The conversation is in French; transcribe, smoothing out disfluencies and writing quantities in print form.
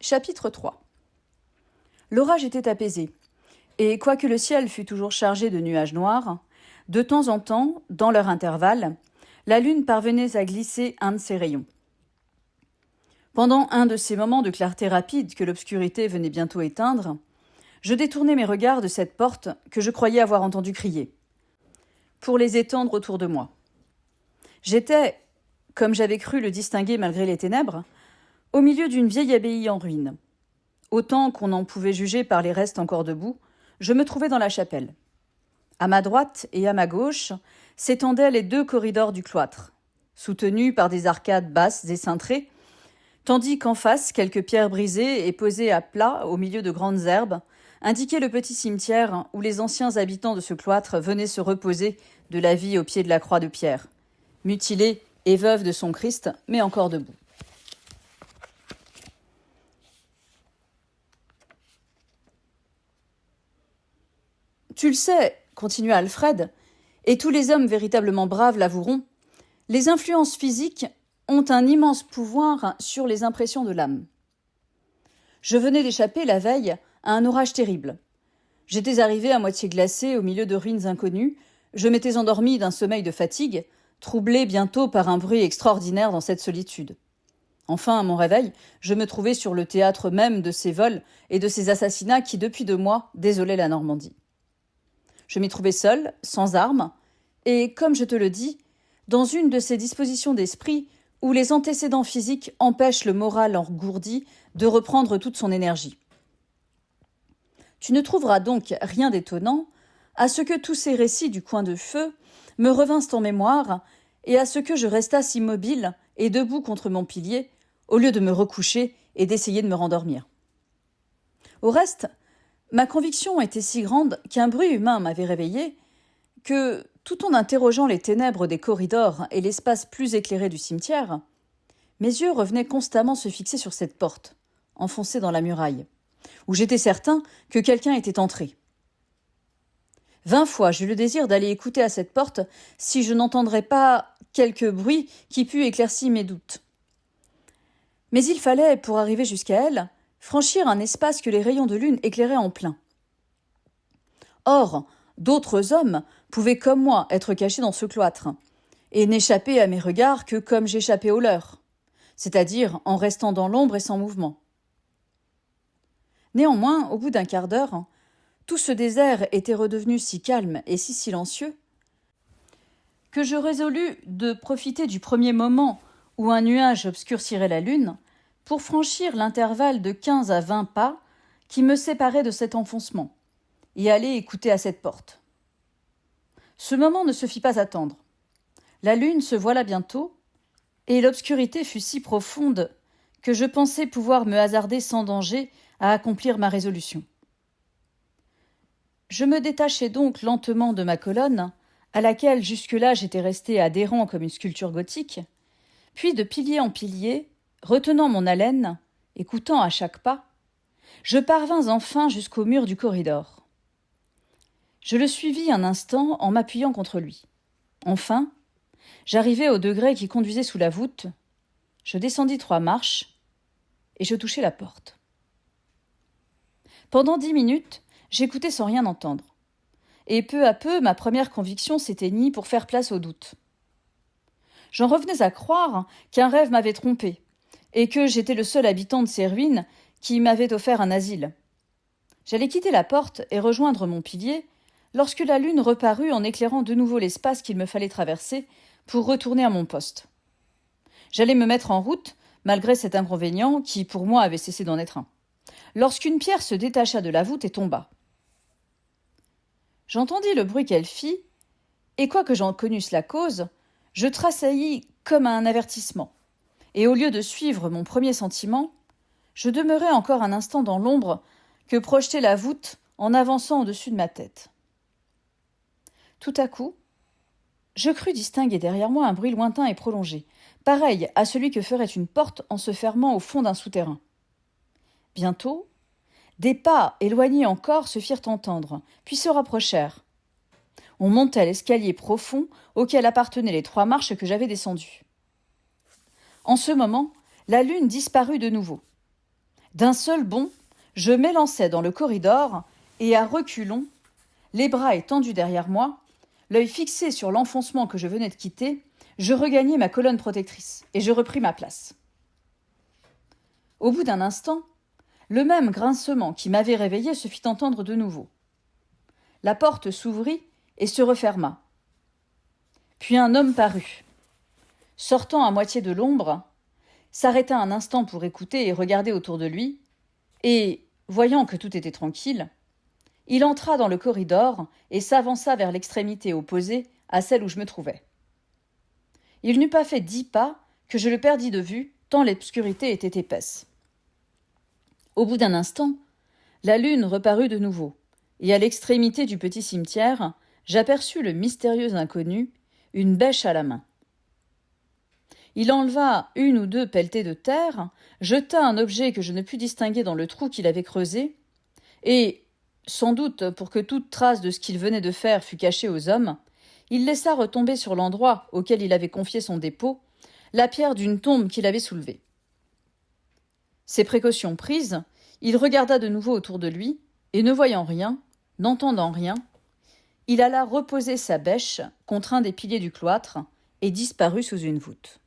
Chapitre 3. L'orage était apaisé, et quoique le ciel fût toujours chargé de nuages noirs, de temps en temps, dans leur intervalle, la lune parvenait à glisser un de ses rayons. Pendant un de ces moments de clarté rapide que l'obscurité venait bientôt éteindre, je détournai mes regards de cette porte que je croyais avoir entendu crier, pour les étendre autour de moi. J'étais, comme j'avais cru le distinguer malgré les ténèbres, au milieu d'une vieille abbaye en ruine. Autant qu'on en pouvait juger par les restes encore debout, je me trouvais dans la chapelle. À ma droite et à ma gauche s'étendaient les 2 corridors du cloître, soutenus par des arcades basses et cintrées, tandis qu'en face, quelques pierres brisées et posées à plat au milieu de grandes herbes indiquaient le petit cimetière où les anciens habitants de ce cloître venaient se reposer de la vie au pied de la croix de pierre, mutilée et veuve de son Christ, mais encore debout. Tu le sais, continua Alfred, et tous les hommes véritablement braves l'avoueront, les influences physiques ont un immense pouvoir sur les impressions de l'âme. Je venais d'échapper la veille à un orage terrible. J'étais arrivé à moitié glacé au milieu de ruines inconnues, je m'étais endormi d'un sommeil de fatigue, troublé bientôt par un bruit extraordinaire dans cette solitude. Enfin, à mon réveil, je me trouvais sur le théâtre même de ces vols et de ces assassinats qui, depuis 2 mois, désolaient la Normandie. Je m'y trouvais seul, sans armes, et, comme je te le dis, dans une de ces dispositions d'esprit où les antécédents physiques empêchent le moral engourdi de reprendre toute son énergie. Tu ne trouveras donc rien d'étonnant à ce que tous ces récits du coin de feu me revinssent en mémoire et à ce que je restasse immobile et debout contre mon pilier au lieu de me recoucher et d'essayer de me rendormir. Au reste, ma conviction était si grande qu'un bruit humain m'avait réveillé que, tout en interrogeant les ténèbres des corridors et l'espace plus éclairé du cimetière, mes yeux revenaient constamment se fixer sur cette porte, enfoncée dans la muraille, où j'étais certain que quelqu'un était entré. 20 fois j'eus le désir d'aller écouter à cette porte si je n'entendrais pas quelque bruit qui pût éclaircir mes doutes. Mais il fallait, pour arriver jusqu'à elle, franchir un espace que les rayons de lune éclairaient en plein. Or, d'autres hommes pouvaient comme moi être cachés dans ce cloître, et n'échapper à mes regards que comme j'échappais aux leurs, c'est-à-dire en restant dans l'ombre et sans mouvement. Néanmoins, au bout d'un quart d'heure, tout ce désert était redevenu si calme et si silencieux que je résolus de profiter du premier moment où un nuage obscurcirait la lune pour franchir l'intervalle de 15 à 20 pas qui me séparait de cet enfoncement et aller écouter à cette porte. Ce moment ne se fit pas attendre. La lune se voila bientôt, et l'obscurité fut si profonde que je pensais pouvoir me hasarder sans danger à accomplir ma résolution. Je me détachai donc lentement de ma colonne, à laquelle jusque-là j'étais resté adhérent comme une sculpture gothique, puis de pilier en pilier, retenant mon haleine, écoutant à chaque pas, je parvins enfin jusqu'au mur du corridor. Je le suivis un instant en m'appuyant contre lui. Enfin, j'arrivai au degré qui conduisait sous la voûte, je descendis 3 marches et je touchai la porte. Pendant 10 minutes, j'écoutais sans rien entendre, et peu à peu ma première conviction s'éteignit pour faire place au doute. J'en revenais à croire qu'un rêve m'avait trompé, et que j'étais le seul habitant de ces ruines qui m'avait offert un asile. J'allais quitter la porte et rejoindre mon pilier, lorsque la lune reparut en éclairant de nouveau l'espace qu'il me fallait traverser pour retourner à mon poste. J'allais me mettre en route, malgré cet inconvénient qui, pour moi, avait cessé d'en être un, lorsqu'une pierre se détacha de la voûte et tomba. J'entendis le bruit qu'elle fit, et quoique j'en connusse la cause, je tressaillis comme à un avertissement, et au lieu de suivre mon premier sentiment, je demeurai encore un instant dans l'ombre que projetait la voûte en avançant au-dessus de ma tête. Tout à coup, je crus distinguer derrière moi un bruit lointain et prolongé, pareil à celui que ferait une porte en se fermant au fond d'un souterrain. Bientôt, des pas éloignés encore se firent entendre, puis se rapprochèrent. On montait l'escalier profond auquel appartenaient les 3 marches que j'avais descendues. En ce moment, la lune disparut de nouveau. D'un seul bond, je m'élançai dans le corridor et à reculons, les bras étendus derrière moi, l'œil fixé sur l'enfoncement que je venais de quitter, je regagnai ma colonne protectrice et je repris ma place. Au bout d'un instant, le même grincement qui m'avait réveillé se fit entendre de nouveau. La porte s'ouvrit et se referma. Puis un homme parut. Sortant à moitié de l'ombre, s'arrêta un instant pour écouter et regarder autour de lui, et, voyant que tout était tranquille, il entra dans le corridor et s'avança vers l'extrémité opposée à celle où je me trouvais. Il n'eut pas fait 10 pas que je le perdis de vue, tant l'obscurité était épaisse. Au bout d'un instant, la lune reparut de nouveau, et à l'extrémité du petit cimetière, j'aperçus le mystérieux inconnu, une bêche à la main. Il enleva 1 ou 2 pelletées de terre, jeta un objet que je ne pus distinguer dans le trou qu'il avait creusé, et, sans doute pour que toute trace de ce qu'il venait de faire fût cachée aux hommes, il laissa retomber sur l'endroit auquel il avait confié son dépôt la pierre d'une tombe qu'il avait soulevée. Ces précautions prises, il regarda de nouveau autour de lui, et ne voyant rien, n'entendant rien, il alla reposer sa bêche contre un des piliers du cloître et disparut sous une voûte.